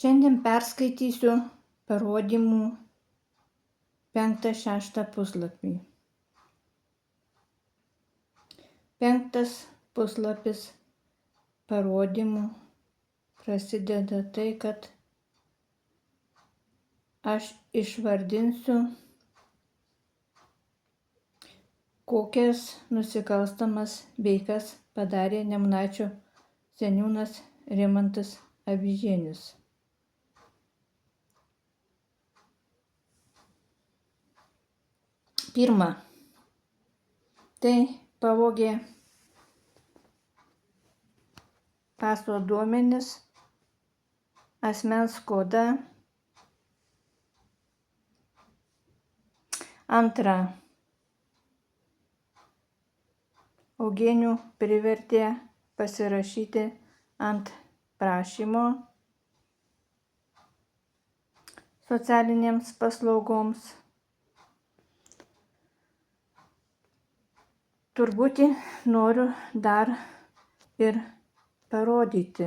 Šiandien perskaitysiu parodymų 5-6 puslapį. 5 puslapis parodymų prasideda tai, kad aš išvardinsiu, kokias nusikalstamas veikas padarė Nemunaičio seniūnas Rimantas Avižienis. Pirma, tai pavogė paso duomenis, asmens kodą. Antra, Eugenijų privertė pasirašyti ant prašymo socialinėms paslaugoms. Turbūt noriu dar ir parodyti.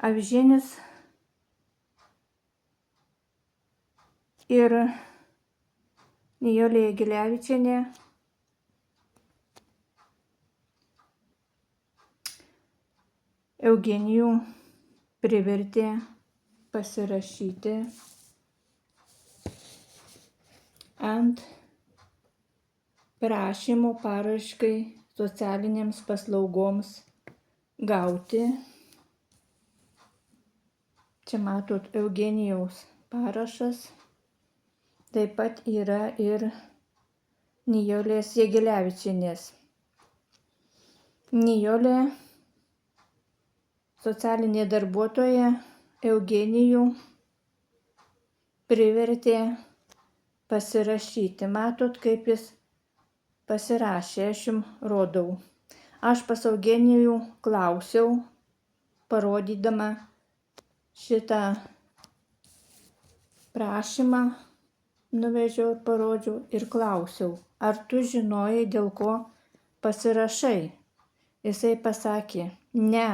Avižienis ir Nijolė Jagelevičienė Eugenijų privertė pasirašyti ant prašymo paraiškai socialinėms paslaugoms gauti. Čia matot Eugenijaus parašas. Taip pat yra ir Nijolės Jagelevičienės. Nijolė, socialinė darbuotoja, Eugenijų privertė pasirašyti. Matot, kaip jis pasirašė, aš jums rodau. Aš pas Eugenijų klausiau, parodydama šitą prašymą, nuvežiau ir parodžiau ir klausiau, ar tu žinojai, dėl ko pasirašai? Jisai pasakė, ne,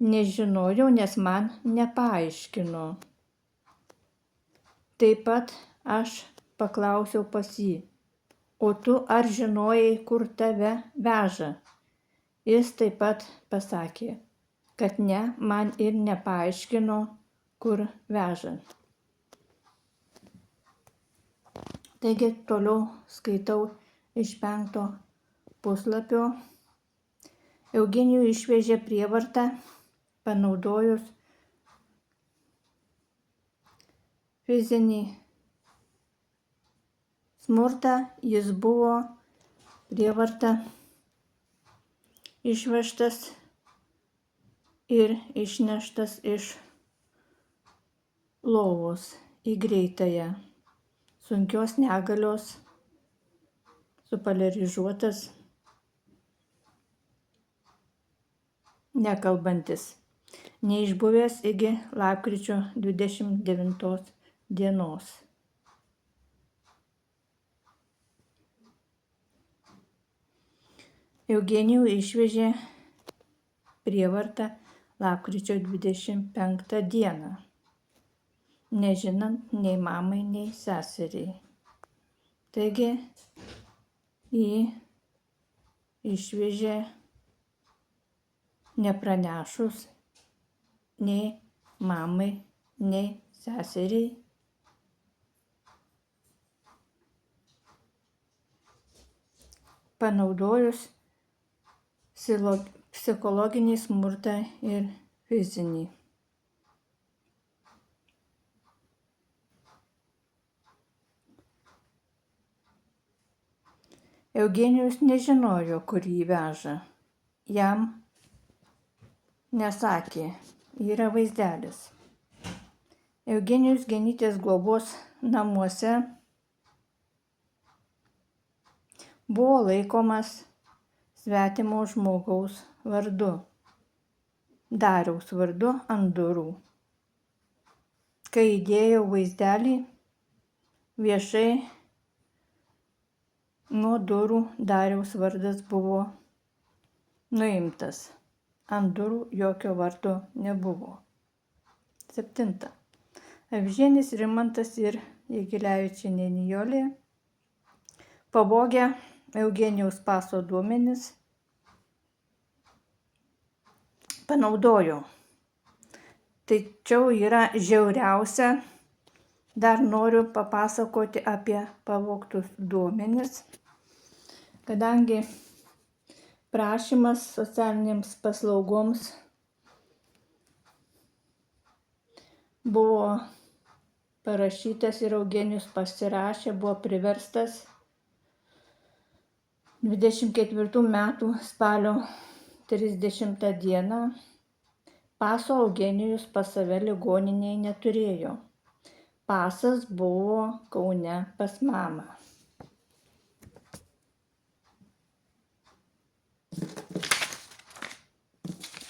nežinojau, nes man nepaaiškino. Taip pat aš paklausiau pas jį, o tu ar žinojai, kur tave veža? Jis taip pat pasakė, kad ne, man ir nepaaiškino, kur veža. Taigi toliau skaitau iš 5 puslapio. Eugenijų išvežė prievartą, panaudojus fizinį smurtą. Jis buvo prievarta išvežtas ir išneštas iš lovos į greitąją. Sunkios negalios, supaliarizuotas, nekalbantis, neišbuvęs iki lapkričio 29 dienos. Eugenijų išvežė prievartą lapkričio 25 dieną, nežinant nei mamai, nei seseriai. Taigi jį išvežė nepranešus nei mamai, nei seseriai. Panaudojus psichologinį smurtą ir fizinį. Eugenijus nežinojo, kur jį veža. Jam nesakė, yra vaizdelis. Eugenijus Genytės globos namuose buvo laikomas svetimo žmogaus vardu, Dariaus vardu ant durų. Kai įdėjau vaizdelį, viešai nuo durų Dariaus vardas buvo nuimtas. Ant durų jokio vardo nebuvo. 7. Avižienis Rimantas ir Jagelavičienė Nijolė pavogę Eugenijaus paso duomenis panaudojo. Tačiau yra žiauriausia. Dar noriu papasakoti apie pavogtus duomenis, kadangi prašymas socialinėms paslaugoms buvo parašytas ir Eugenijus pasirašė, buvo priverstas 24 metų spalio 30 dieną. Paso Eugenijus pas save ligoninėje neturėjo. Pasas buvo Kaune pas mamą.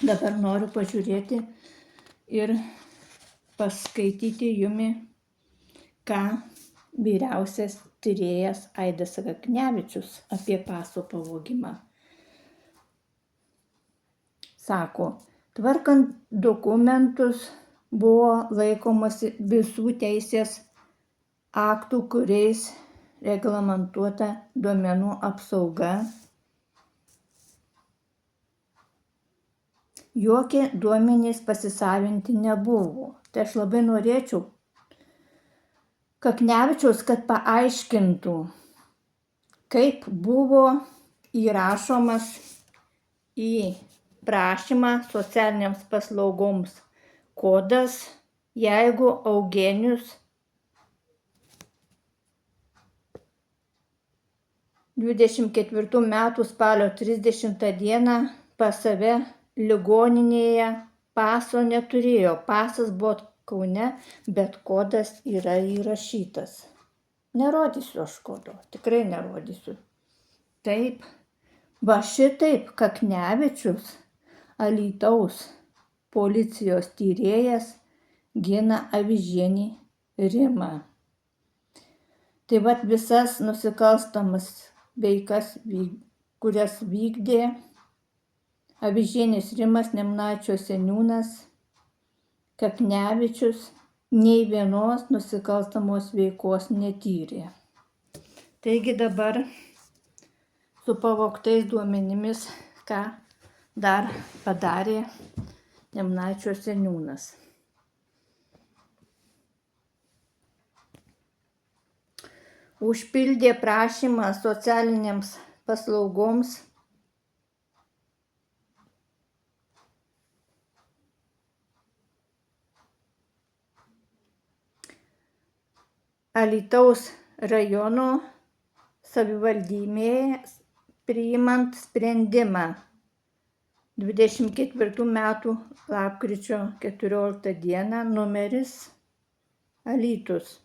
Dabar noriu pažiūrėti ir paskaityti jumi, ką vyriausias tyrėjas Aidas Kaknevičius apie paso pavogimą sako. Tvarkant dokumentus buvo laikomasi visų teisės aktų, kuriais reglamentuota duomenų apsauga. Jokie duomenys pasisavinti nebuvo. Tai aš labai norėčiau Kaknevičiaus, kad paaiškintų, kaip buvo įrašomas į prašymą socialinėms paslaugoms kodas, jeigu Eugenijus 24 metų spalio 30 dieną pas save ligoninėje paso neturėjo. Pasas buvo Kaune, bet kodas yra įrašytas. Nerodysiu aš kodo, tikrai nerodysiu. Taip, va šitaip Kaknevičius, Alytaus policijos tyrėjas, gina avižienį Rimą. Tai vat visas nusikalstamas veikas, kurias vykdė avižienis Rimas, Nemunaičio seniūnas, Kaknevičius, nei vienos nusikalstamos veikos netyrė. Taigi dabar su pavogtais duomenimis, ką dar padarė Nemunaičio seniūnas. Užpildė prašymą socialinėms paslaugoms Alytaus rajono savivaldybėje priimant sprendimą 24 metų lapkričio 14 dieną numeris Alytus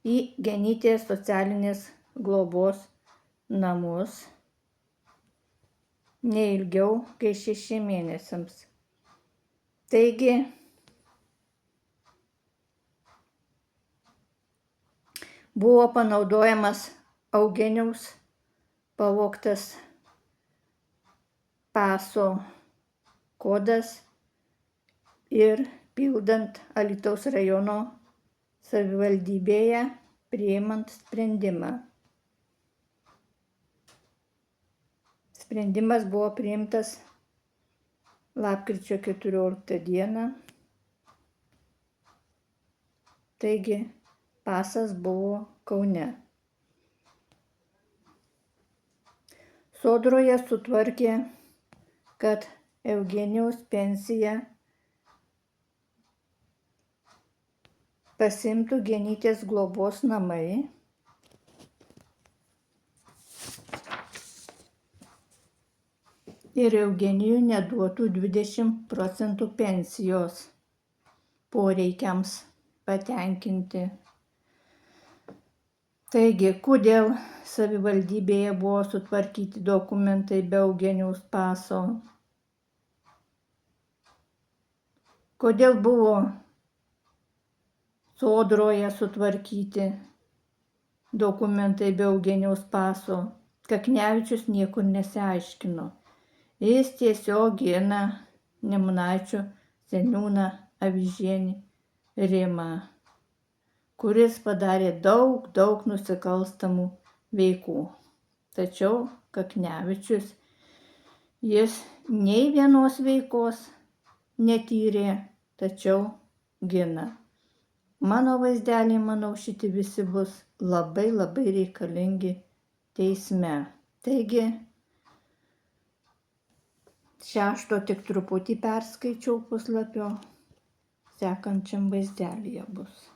į Genytės socialinės globos namus neilgiau kaip 6 mėnesiams. Taigi buvo panaudojamas Eugenijaus pavogtas paso kodas ir pildant Alytaus rajono savivaldybėje priimant sprendimą. Sprendimas buvo priimtas lapkričio 14 dieną. Taigi pasas buvo Kaune. Sodroje sutvarkė, kad Eugenijaus pensiją pasiimtų Genytės globos namai ir Eugenijui neduotų 20% pensijos poreikiams patenkinti. Taigi, kodėl savivaldybėje buvo sutvarkyti dokumentai be Eugenijaus paso? Kodėl buvo Sodroje sutvarkyti dokumentai be Eugenijaus paso? Kaknevičius niekur nesiaiškino. Jis tiesiog gina Nemunaičių seniūną Avižienį Rimą, kuris padarė daug nusikalstamų veikų. Tačiau Kaknevičius jis nei vienos veikos netyrė, tačiau gina. Mano vaizdeliai, manau, šitie visi bus labai reikalingi teisme. Taigi, 6 tik truputį perskaičiau puslapio, sekančiam vaizdelyje bus.